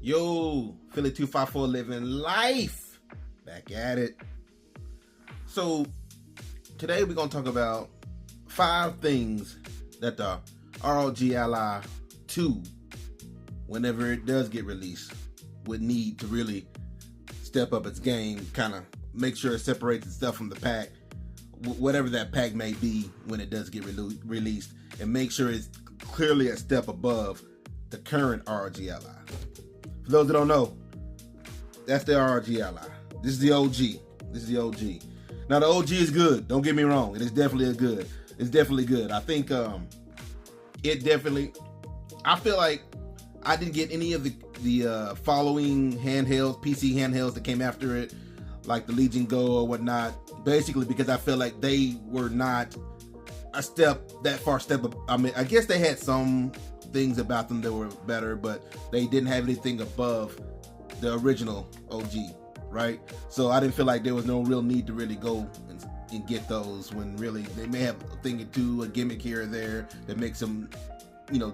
Yo, Philly 254 living life. Back at it. So, today we're going to talk about 5 things that the ROG Ally 2, whenever it does get released, would need to really step up its game, kind of make sure it separates itself from the pack, whatever that pack may be when it does get released, and make sure it's clearly a step above the current ROG Ally. For those that don't know, that's the ROG Ally. This is the OG. Now the OG is good. Don't get me wrong. It is definitely good. It's definitely good. I think it definitely. I feel like I didn't get any of the following handhelds, PC handhelds that came after it, like the Legion Go or whatnot. Basically, because I feel like they were not a step. I mean, I guess they had some things about them that were better, but they didn't have anything above the original OG, right? So I didn't feel like there was no real need to really go and get those, when really they may have a thing or two, a gimmick here or there that makes them,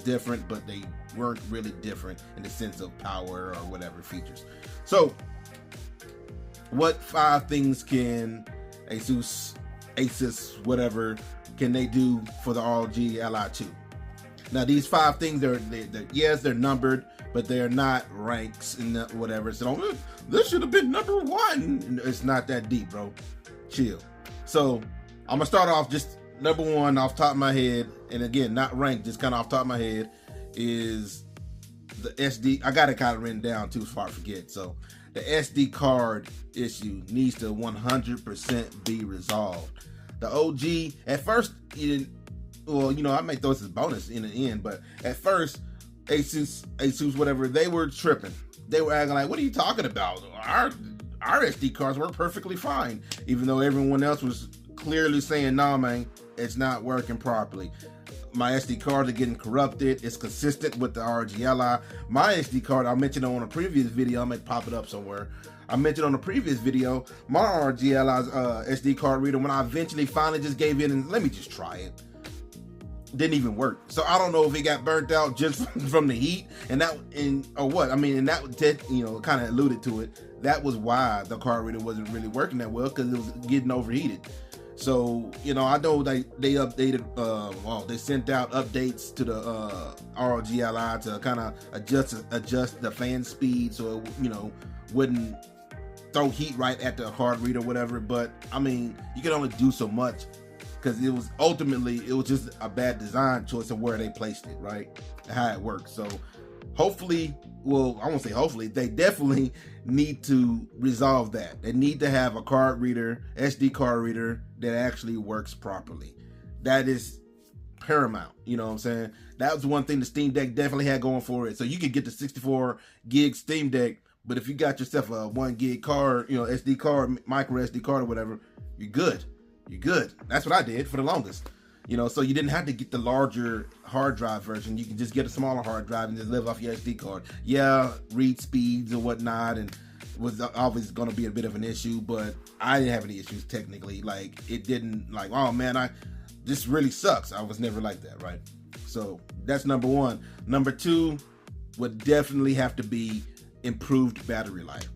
different, but they weren't really different in the sense of power or whatever features. So what 5 things can Asus, whatever, can they do for the ROG Ally 2? Now these 5 things, they're numbered, but they're not ranks and whatever. So this should have been number 1. It's not that deep, bro. Chill. So I'm gonna start off just number 1 off the top of my head, and again, not ranked, just kind of off the top of my head, is the SD. I got it kind of written down too, so I forget. So the SD card issue needs to 100% be resolved. The OG, at first, I may throw this as a bonus in the end, but at first, Asus, whatever, they were tripping. They were acting like, what are you talking about? Our SD cards work perfectly fine, even though everyone else was clearly saying, nah, man, it's not working properly. My SD cards are getting corrupted. It's consistent with the ROG Ally. My SD card, I mentioned on a previous video, I may pop it up somewhere. I mentioned on a previous video, my ROG Ally's SD card reader, when I eventually finally just gave in and let me just try it, didn't even work. So I don't know if it got burnt out just from the heat or what. I mean, and that kind of alluded to it. That was why the card reader wasn't really working that well, because it was getting overheated. So, I know they updated, they sent out updates to the ROG Ally to kind of adjust the fan speed so it, wouldn't throw heat right at the card reader or whatever. But I mean, you can only do so much, because it was just a bad design choice of where they placed it, right? How it works. So hopefully, well, I won't say hopefully, they definitely need to resolve that. They need to have a card reader, SD card reader, that actually works properly. That is paramount. You know what I'm saying? That was one thing the Steam Deck definitely had going for it. So you could get the 64 gig Steam Deck, but if you got yourself a 1 gig card, SD card, micro SD card or whatever, you're good. You're good. That's what I did for the longest. So you didn't have to get the larger hard drive version. You can just get a smaller hard drive and just live off your SD card. Yeah, read speeds and whatnot, and was always going to be a bit of an issue, but I didn't have any issues technically. Like, it didn't oh man, this really sucks. I was never like that, right? So that's number 1. Number 2 would definitely have to be improved battery life.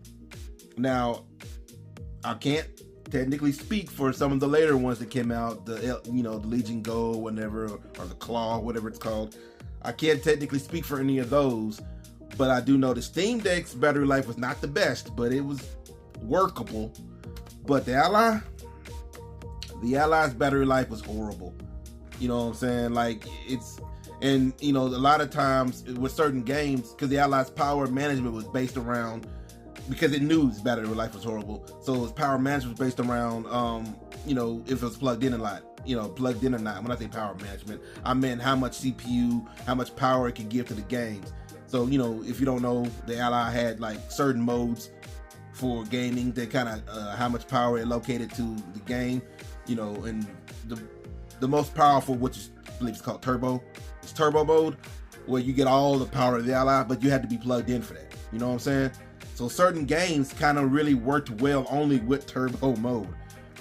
Now, I can't technically speak for some of the later ones that came out, the Legion Go, whatever, or the Claw, whatever it's called. I can't technically speak for any of those, but I do know the Steam Deck's battery life was not the best, but it was workable. But the Ally's battery life was horrible. You know what I'm saying? Like, a lot of times with certain games, because the Ally's power management was based around, because it knew its battery life was horrible, so its power management was based around, if it was plugged in a lot, plugged in or not. When I say power management, I meant how much CPU, how much power it could give to the games. So, if you don't know, the Ally had like certain modes for gaming that kind of how much power it located to the game, and the most powerful, which is, I believe it's called turbo. It's turbo mode, where you get all the power of the Ally, but you had to be plugged in for that. You know what I'm saying? So certain games kind of really worked well only with turbo mode.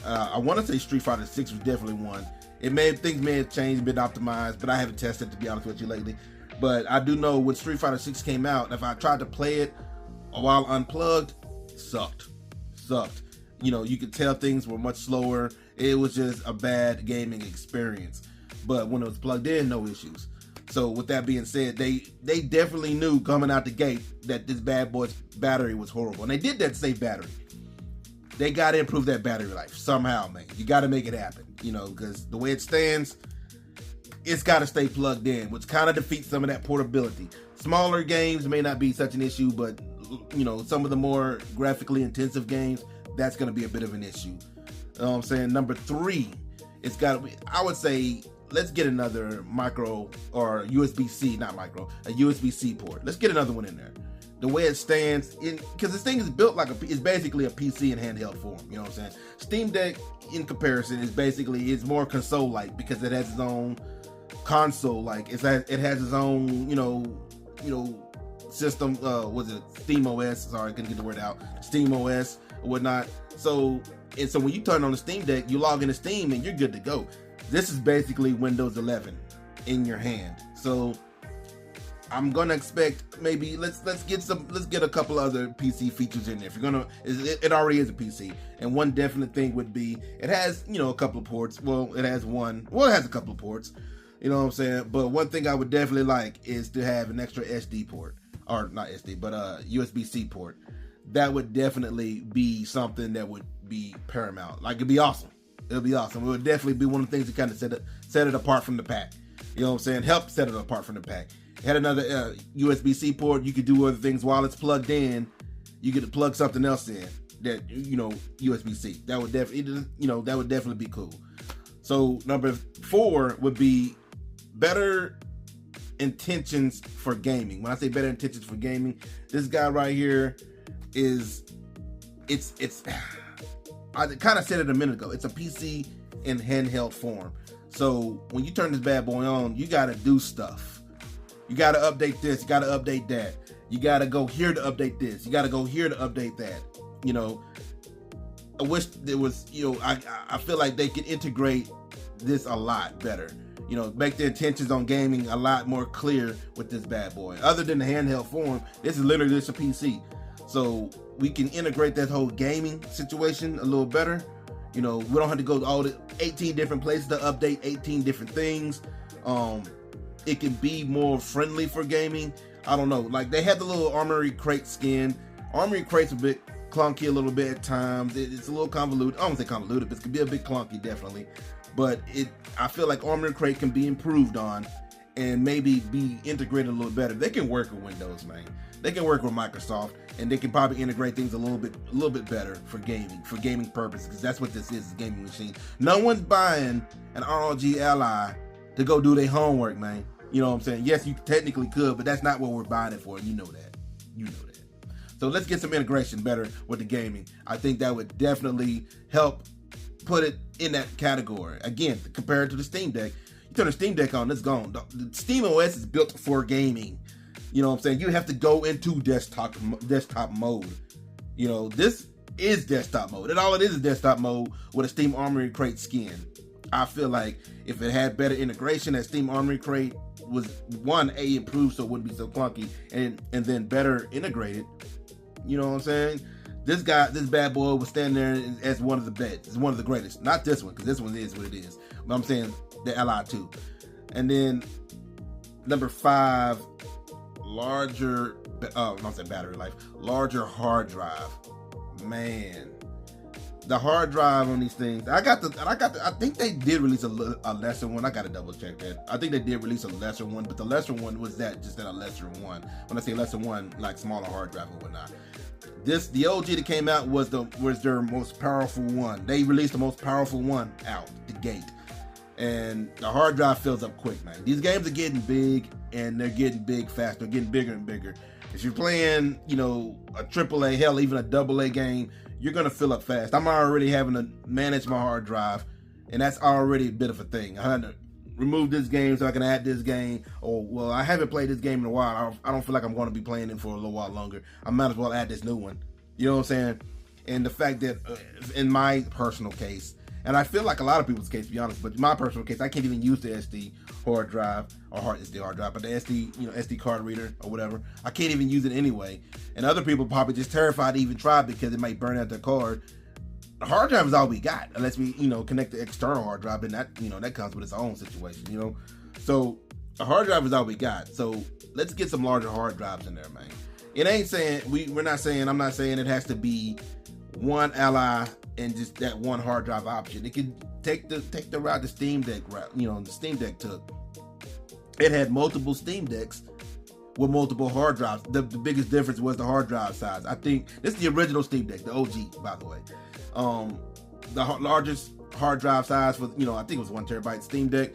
I want to say Street Fighter 6 was definitely one. Things may have changed, been optimized, but I haven't tested, to be honest with you, lately. But I do know when Street Fighter 6 came out, if I tried to play it while unplugged, sucked. You know, you could tell things were much slower. It was just a bad gaming experience. But when it was plugged in, no issues. So with that being said, they definitely knew coming out the gate that this bad boy's battery was horrible. And they did that to save battery. They got to improve that battery life somehow, man. You got to make it happen, you know, because the way it stands, it's got to stay plugged in, which kind of defeats some of that portability. Smaller games may not be such an issue, but, you know, some of the more graphically intensive games, that's going to be a bit of an issue. You know what I'm saying? Number 3, it's got to be, I would say, let's get another micro or USB-C, not micro, a USB-C port. Let's get another one in there. The way it stands, because this thing is built like it's basically a PC in handheld form. You know what I'm saying? Steam Deck, in comparison, it's more console-like because it has its own console. Like it has its own, you know, system. Was it Steam OS? Sorry, I couldn't get the word out. Steam OS or whatnot. So when you turn on the Steam Deck, you log into Steam and you're good to go. This is basically Windows 11 in your hand. So I'm gonna expect maybe let's get a couple other PC features in there. If you're gonna, it already is a PC, and one definite thing would be it has, you know, a couple of ports. Well, it has a couple of ports. You know what I'm saying? But one thing I would definitely like is to have an extra SD port, or not SD, but USB-C port. That would definitely be something that would be paramount. Like, it'd be awesome. It'll be awesome. It would definitely be one of the things that kind of set it apart from the pack. You know what I'm saying? Help set it apart from the pack. Had another USB-C port. You could do other things while it's plugged in. You could plug something else in that, you know, USB-C. That would definitely, you know, that would definitely be cool. So number 4 would be better intentions for gaming. When I say better intentions for gaming, this guy right here is I kind of said it a minute ago. It's a PC in handheld form. So when you turn this bad boy on, you got to do stuff. You got to update this. You got to update that. You got to go here to update this. You got to go here to update that. You know, I wish there was, you know, I feel like they could integrate this a lot better. You know, make the intentions on gaming a lot more clear with this bad boy. Other than the handheld form, this is literally just a PC. So we can integrate that whole gaming situation a little better. You know, we don't have to go to all the 18 different places to update 18 different things. It can be more friendly for gaming. I don't know. Like, they had the little Armory Crate skin. Armory Crate's a bit clunky a little bit at times. It's a little convoluted. I don't say convoluted, but it can be a bit clunky, definitely. But I feel like Armory Crate can be improved on and maybe be integrated a little better. They can work with Windows, man. They can work with Microsoft, and they can probably integrate things a little bit better for gaming purposes, because that's what this is, a gaming machine. No one's buying an ROG Ally to go do their homework, man. You know what I'm saying? Yes, you technically could, but that's not what we're buying it for, and you know that. You know that. So let's get some integration better with the gaming. I think that would definitely help put it in that category. Again, compared to the Steam Deck, you turn the Steam Deck on, it's gone. The Steam OS is built for gaming. You know what I'm saying? You have to go into desktop mode. You know, this is desktop mode. And all it is desktop mode with a Steam Armory Crate skin. I feel like if it had better integration, that Steam Armory Crate was improved so it wouldn't be so clunky, and then better integrated. You know what I'm saying? This bad boy was standing there as one of the best. It's one of the greatest. Not this one, because this one is what it is. But I'm saying the Li2. And then number 5, larger battery life, larger hard drive. Man, the hard drive on these things. I think they did release a lesser one. I gotta double check that. I think they did release a lesser one, but the lesser one was just a lesser one. When I say lesser one, like smaller hard drive and whatnot. The OG that came out was their most powerful one. They released the most powerful one out the gate. And the hard drive fills up quick, man. These games are getting big, and they're getting big fast. They're getting bigger and bigger. If you're playing, you know, a AAA, hell, even a AA game, you're going to fill up fast. I'm already having to manage my hard drive, and that's already a bit of a thing. I had to remove this game so I can add this game. Or, well, I haven't played this game in a while. I don't feel like I'm going to be playing it for a little while longer. I might as well add this new one. You know what I'm saying? And the fact that, in my personal case, And I feel like a lot of people's case, to be honest, but in my personal case, I can't even use the SD hard drive, or SD hard drive, but the SD card reader or whatever. I can't even use it anyway. And other people probably just terrified to even try because it might burn out their card. The hard drive is all we got, unless we, connect the external hard drive, and that, that comes with its own situation, So a hard drive is all we got. So let's get some larger hard drives in there, man. It ain't saying I'm not saying it has to be one Ally and just that one hard drive option. It can take the route the Steam Deck route, the Steam Deck took. It had multiple Steam Decks with multiple hard drives. The biggest difference was the hard drive size. I think this is the original Steam Deck, the OG, by the way. The largest hard drive size for, I think it was 1 terabyte Steam Deck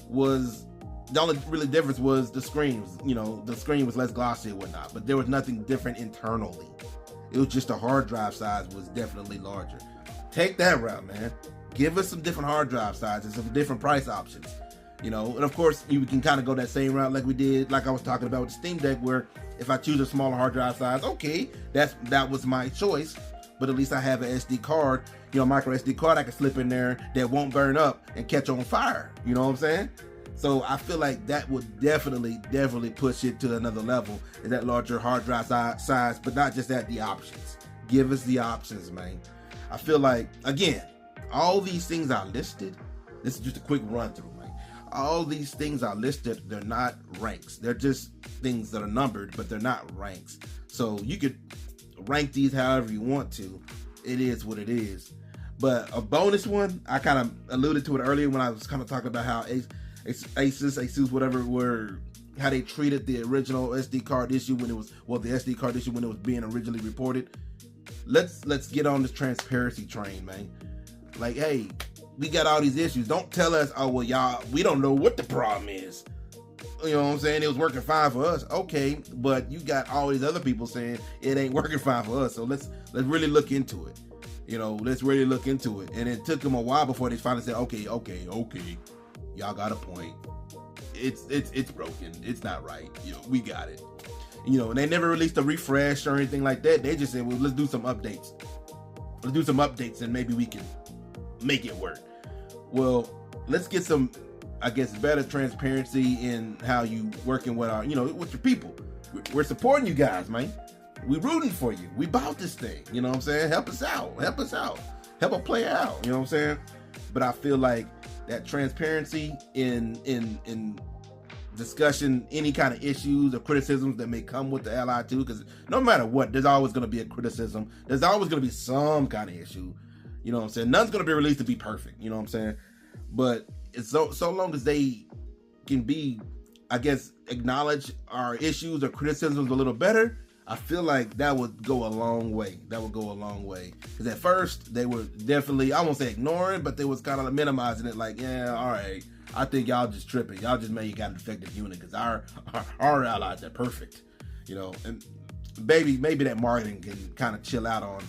was, the only really difference was the screens. The screen was less glossy and whatnot, but there was nothing different internally. It was just the hard drive size was definitely larger. Take that route, man. Give us some different hard drive sizes, some different price options. And of course you can kind of go that same route like we did, like I was talking about with the Steam Deck, where if I choose a smaller hard drive size, okay, that was my choice. But at least I have an SD card, micro SD card I can slip in there that won't burn up and catch on fire. You know what I'm saying? So I feel like that would definitely push it to another level, is that larger hard drive size, but not just that, the options. Give us the options, man. I feel like, again, all these things are listed. This is just a quick run through, man. All these things are listed. They're not ranks. They're just things that are numbered, but they're not ranks. So you could rank these however you want to. It is what it is. But a bonus one, I kind of alluded to it earlier when I was kind of talking about how Asus, whatever, how they treated the original SD card issue when it was, the SD card issue when it was being originally reported. Let's get on this transparency train, man. Like, hey, we got all these issues. Don't tell us, oh, well, y'all, we don't know what the problem is. You know what I'm saying? It was working fine for us. Okay, but you got all these other people saying it ain't working fine for us. So let's really look into it. Let's really look into it. And it took them a while before they finally said, okay. Y'all got a point. It's broken. It's not right. We got it. And they never released a refresh or anything like that. They just said, well, let's do some updates. Let's do some updates and maybe we can make it work. Well, let's get some, I guess, better transparency in how you working with our, with your people. We're supporting you guys, man. We rooting for you. We bought this thing. You know what I'm saying? Help us out. Help a player out. You know what I'm saying? But I feel like that transparency in discussion, any kind of issues or criticisms that may come with the Ally 2, because no matter what, there's always going to be a criticism. There's always going to be some kind of issue. You know what I'm saying? None's going to be released to be perfect. You know what I'm saying? But it's so long as they can be, I guess, acknowledge our issues or criticisms a little better, I feel like that would go a long way. Because at first, they were definitely, I won't say ignoring, but they was kind of minimizing it, like, yeah, all right, I think y'all just tripping. Y'all just maybe got an defective unit, because our allies are perfect. And maybe that marketing can kind of chill out on,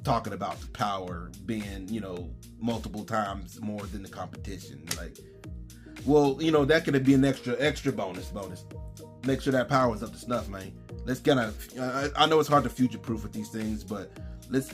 talking about the power being, multiple times more than the competition. Like, well, that could be an extra bonus. Make sure that power is up to snuff, man. Let's kind of, I know it's hard to future-proof with these things, but let's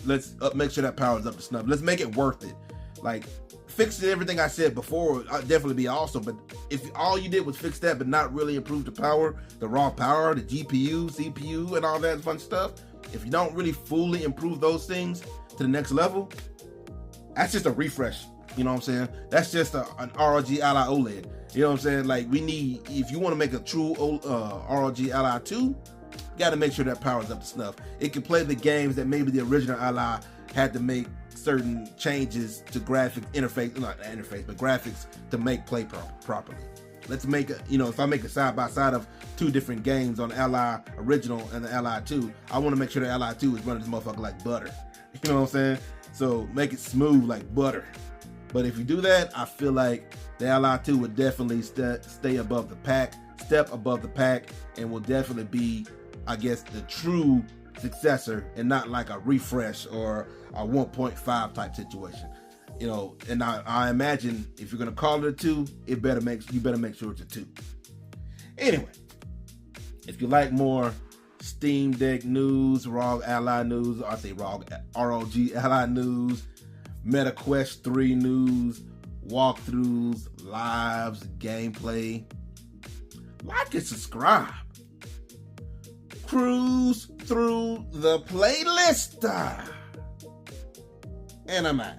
make sure that power is up to snuff. Let's make it worth it. Like, fixing everything I said before would definitely be awesome, but if all you did was fix that but not really improve the power, the raw power, the GPU, CPU, and all that fun stuff, if you don't really fully improve those things to the next level, that's just a refresh. You know what I'm saying? That's just an ROG Ally OLED. You know what I'm saying? Like, we need, if you want to make a true ROG Ally 2, you got to make sure that power's up to snuff. It can play the games that maybe the original Ally had to make certain changes to graphic interface, not interface, but graphics to make play properly. Let's make a, if I make a side by side of two different games on the Ally original and the Ally 2, I want to make sure the Ally 2 is running this motherfucker like butter. You know what I'm saying? So make it smooth like butter. But if you do that, I feel like the Ally 2 would definitely stay above the pack, step above the pack, and will definitely be, I guess, the true successor and not like a refresh or a 1.5 type situation. And I imagine if you're gonna call it a 2, you better make sure it's a 2. Anyway, if you like more Steam Deck news, ROG Ally news, ROG Ally news, Meta Quest 3 news, walkthroughs, lives, gameplay. Like and subscribe. Cruise through the playlist. And I'm out.